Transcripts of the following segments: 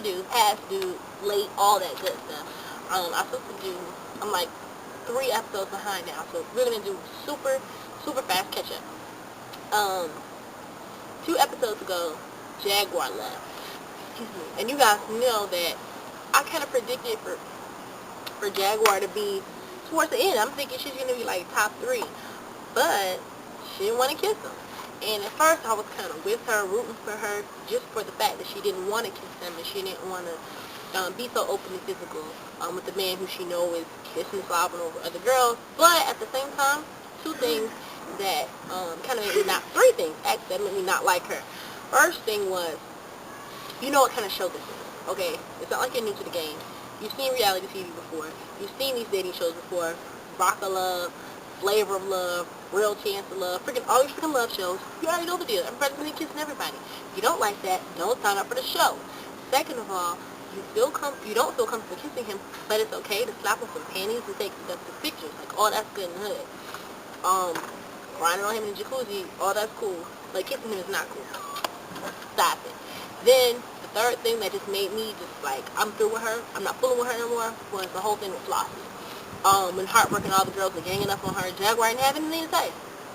to do, past due, late, all that good stuff. I'm supposed to do, I'm like 3 episodes behind now, so we're going to do super fast catch up. 2 episodes ago, Jaguar left. And you guys know that I kind of predicted for Jaguar to be towards the end. I'm thinking she's going to be like top 3. But she didn't want to kiss him. And at first I was kind of with her, rooting for her, just for the fact that she didn't want to kiss him and she didn't want to be so open and physical with the man who she know is kissing and slobbing over other girls. But at the same time, 2 things that kind of made me not, 3 things actually that made me not like her. First thing was, you know what kind of show this is, okay? It's not like you're new to the game. You've seen reality TV before. You've seen these dating shows before. Rock of Love, Flavor of Love, Real Chance of Love, freaking all these freaking love shows. You already know the deal. Everybody's gonna be kissing everybody. If you don't like that, don't sign up for the show. Second of all, you don't feel comfortable kissing him, but it's okay to slap on some panties and take seductive pictures. Like, all that's good and hood. Grinding on him in the jacuzzi, all that's cool. But kissing him is not cool. Stop it. Then the third thing that just made me just like, I'm through with her, I'm not fooling with her anymore, was the whole thing with Flossie. When Heartbreak and all the girls were ganging up on her, Jaguar didn't have anything to say.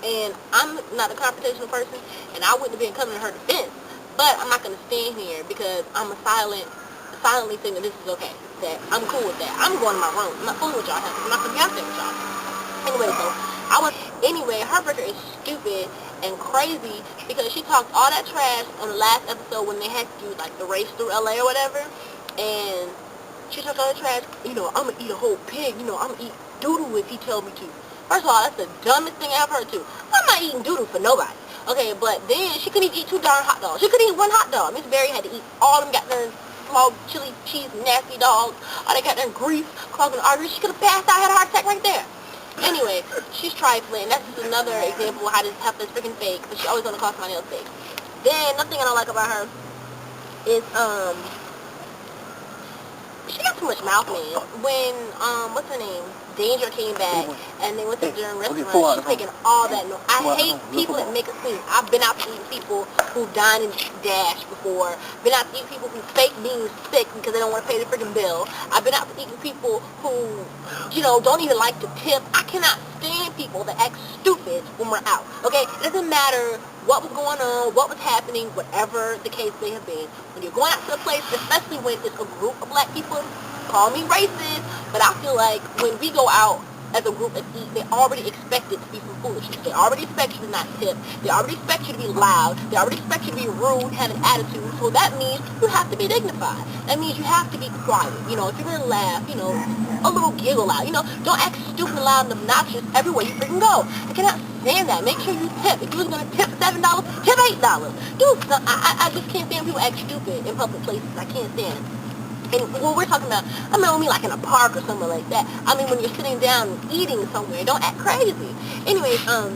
And I'm not a confrontational person, and I wouldn't have been coming to her defense. But I'm not going to stand here because I'm silently saying that this is okay, that I'm cool with that. I'm going to my room. I'm not fooling with y'all. I'm not going to be out there with y'all. Anyway, Heartbreaker is stupid and crazy because she talked all that trash on the last episode when they had to do like the race through LA or whatever, and she talked all the trash. You know, I'm gonna eat a whole pig. You know, I'm gonna eat doodoo if he tell me to. First of all, that's the dumbest thing I've heard too. I'm not eating doodoo for nobody. Okay, but then she couldn't even eat 2 darn hot dogs. She couldn't eat 1 hot dog. Miss Berry had to eat all them goddamn small chili cheese nasty dogs. All they got their grease clogging arteries. She could have passed out, had a heart attack right there. Anyway, she's trifling. That's just another example of how this stuff is freaking fake, but she always want to call somebody else fake. Then, another thing I don't like about her is, she got too much mouth, man. When, what's her name? Danger came back, and they went to dinner restaurant. She's making all that noise. I hate people that make a scene. I've been out to eat people who dine and dash before. Been out to eat people who fake being sick because they don't want to pay the freaking bill. I've been out to eat people who, you know, don't even like to tip. I cannot stand people that act stupid when we're out, okay? It doesn't matter what was going on, what was happening, whatever the case may have been. When you're going out to a place, especially when it's a group of black people, call me racist, but I feel like when we go out as a group and eat, they already expect it to be some foolishness. They already expect you to not tip. They already expect you to be loud. They already expect you to be rude, have an attitude. So that means you have to be dignified. That means you have to be quiet. You know, if you're going to laugh, you know, a little giggle out. You know, don't act stupid, loud, and obnoxious everywhere you freaking go. I cannot stand that. Make sure you tip. If you was going to tip $7, tip $8. Dude, I just can't stand people act stupid in public places. I can't stand it. And when we're talking about, I mean like in a park or somewhere like that. I mean when you're sitting down and eating somewhere, don't act crazy. Anyways, so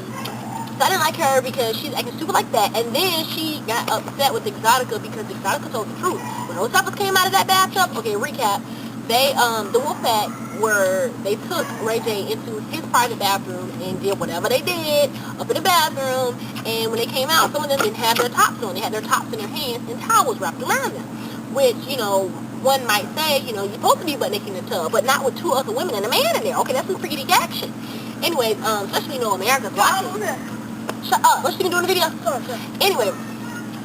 I didn't like her because she's acting stupid like that. And then she got upset with Exotica because Exotica told the truth. When those apples came out of that bathtub, okay, recap, they, the Wolfpack they took Ray J into his private bathroom and did whatever they did up in the bathroom. And when they came out, some of them didn't have their tops on. They had their tops in their hands and towels wrapped around them. Which, you know, one might say, you know, you're supposed to be butt naked in the tub, but not with 2 other women and a man in there. Okay, that's some freaky action. Anyways, especially, you know, America's watching. Shut up. What's she been doing in the video? Sure. Anyway,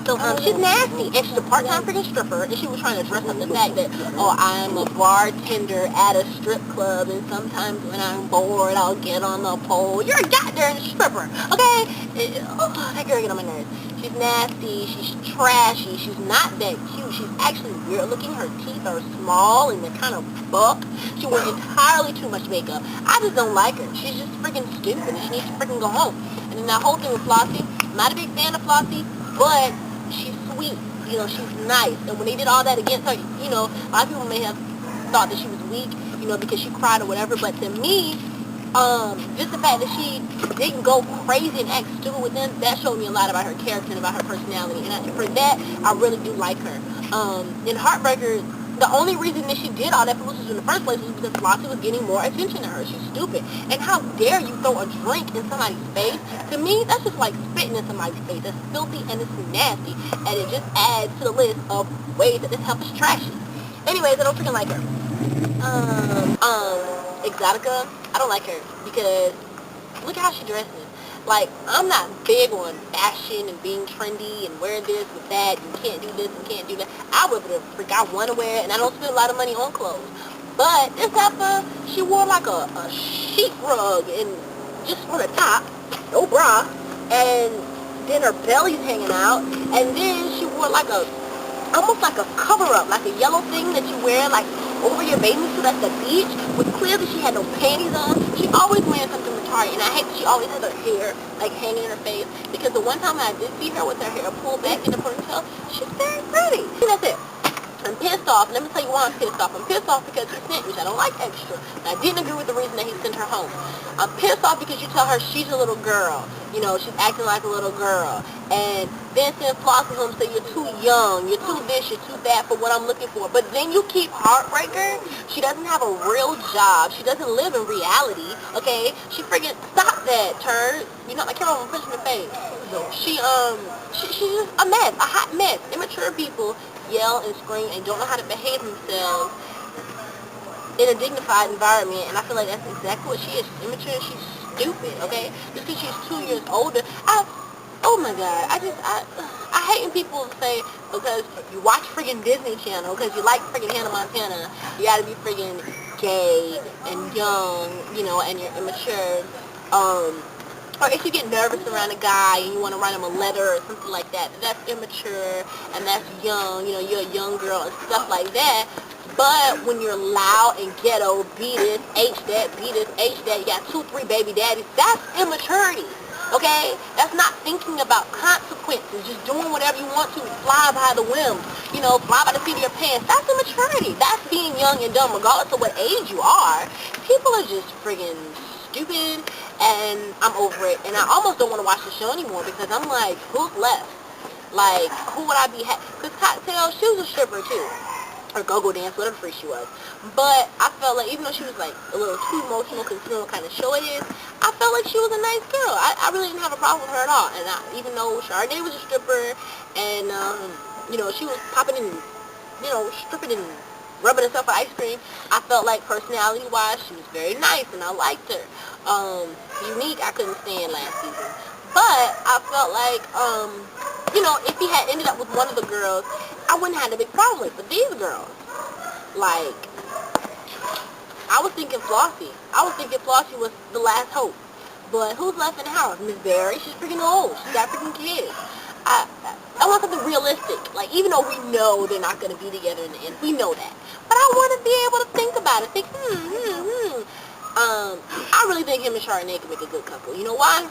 so she's nasty, and she's a part-time freaking stripper, and she was trying to dress up the fact that, oh, I'm a bartender at a strip club, and sometimes when I'm bored, I'll get on the pole. You're a goddamn stripper, okay? That girl get on my nerves. She's nasty, she's trashy, she's not that cute, she's actually weird looking, her teeth are small and they're kind of buck, she wears entirely too much makeup. I just don't like her, she's just freaking stupid and she needs to freaking go home. And then that whole thing with Flossie, I'm not a big fan of Flossie, but she's sweet, you know, she's nice, and when they did all that against her, you know, a lot of people may have thought that she was weak, you know, because she cried or whatever, but to me, just the fact that she didn't go crazy and act stupid with them, that showed me a lot about her character and about her personality. And for that, I really do like her. In Heartbreaker, The only reason that she did all that foolishness in the first place was because Flossie was getting more attention to her. She's stupid. And how dare you throw a drink in somebody's face? To me, that's just like spitting in somebody's face. That's filthy and it's nasty. And it just adds to the list of ways that this help is trashy. Anyways, I don't freaking like her. Exotica, I don't like her because look how she dresses. Like, I'm not big on fashion and being trendy and wearing this and that. You can't do this and can't do that. I would the freak I want to wear it, and I don't spend a lot of money on clothes. But this heifer, she wore like a sheet rug and just for the top, no bra, and then her belly's hanging out, and then she wore like a almost like a cover-up, like a yellow thing that you wear like over your bathing suit at the beach, with clearly she had no panties on. She always wearing something retarded, and I hate that she always has her hair like hanging in her face, because the one time I did see her with her hair pulled back in the ponytail, she's very pretty. And that's it. I'm pissed off. Let me tell you why I'm pissed off. I'm pissed off because he sent me. I don't like extra. And I didn't agree with the reason that he sent her home. I'm pissed off because you tell her she's a little girl. You know, she's acting like a little girl. And then send Flossie home and say you're too young, you're too this, you're too that for what I'm looking for. But then you keep Heartbreaker. She doesn't have a real job. She doesn't live in reality. Okay? She freaking stop that, turd. You know, like Carol punch in the face. She's just a mess, a hot mess. Immature people yell and scream and don't know how to behave themselves in a dignified environment, and I feel like that's exactly what she is. She's immature and she's stupid, okay? Just because she's 2 years older. Oh my god, I hate when people say because you watch friggin' Disney Channel, because you like friggin' Hannah Montana, you gotta be friggin' gay and young, you know, and you're immature. Or if you get nervous around a guy and you want to write him a letter or something like that, that's immature and that's young, you know, you're a young girl and stuff like that. But when you're loud and ghetto, beat this, H that, beat this, H that, you got 2, 3 baby daddies, that's immaturity, okay? That's not thinking about consequences, just doing whatever you want to, fly by the whim, you know, fly by the seat of your pants. That's immaturity. That's being young and dumb, regardless of what age you are. People are just friggin' stupid, and I'm over it, and I almost don't want to watch the show anymore because I'm like, who's left? Like, who would I be because Cocktail, she was a stripper too, or go-go dance, whatever freak she was, but I felt like, even though she was like a little too emotional considering what kind of show it is, I felt like she was a nice girl. I really didn't have a problem with her at all, and even though Sharday was a stripper, and you know, she was popping and, you know, stripping and rubbing herself for ice cream, I felt like personality-wise, she was very nice, and I liked her. Unique, I couldn't stand last season. But I felt like, you know, if he had ended up with one of the girls, I wouldn't have had a big problem with it. But these girls, like, I was thinking Flossie. I was thinking Flossie was the last hope. But who's left in the house? Miss Barry, she's freaking old. She's got freaking kids. I want something realistic. Like, even though we know they're not going to be together in the end, we know that. But I want to be able to think about it. Think, I really think him and Chardonnay could make a good couple. You know why?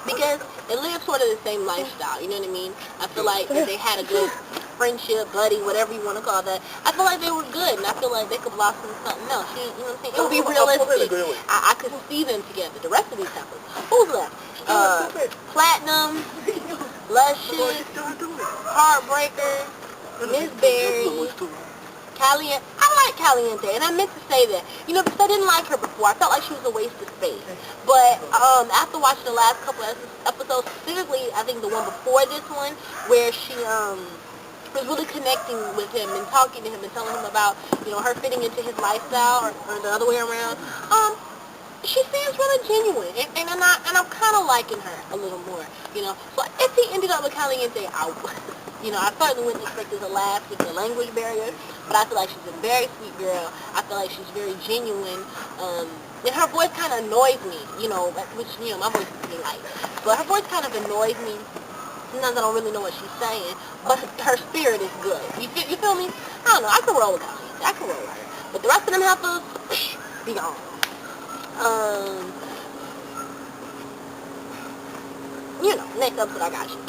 Because they live sort of the same lifestyle. You know what I mean? I feel like if they had a good friendship, buddy, whatever you want to call that, I feel like they were good, and I feel like they could blossom into something else. You know what I'm saying? It would be realistic. I could see them together. The rest of these couples. Who's left? Platinum, Luscious, Heartbreaker, Miss Berry, Caliente. I like Caliente, and I meant to say that, you know, because I didn't like her before. I felt like she was a waste of space. But after watching the last couple of episodes, specifically, I think the one before this one, where she was really connecting with him and talking to him and telling him about, you know, her fitting into his lifestyle, or the other way around. She seems really genuine, and I'm kind of liking her a little more, you know. So if he ended up with Caliente, you know, I certainly wouldn't expect her to laugh with the language barrier, but I feel like she's a very sweet girl. I feel like she's very genuine, and her voice kind of annoys me, you know, which, you know, my voice is pretty light, but her voice kind of annoys me. Sometimes I don't really know what she's saying, but her spirit is good. You feel me? I don't know, I can roll with Caliente. I can roll with her. But the rest of them heifers, be gone. You know, next episode I got you.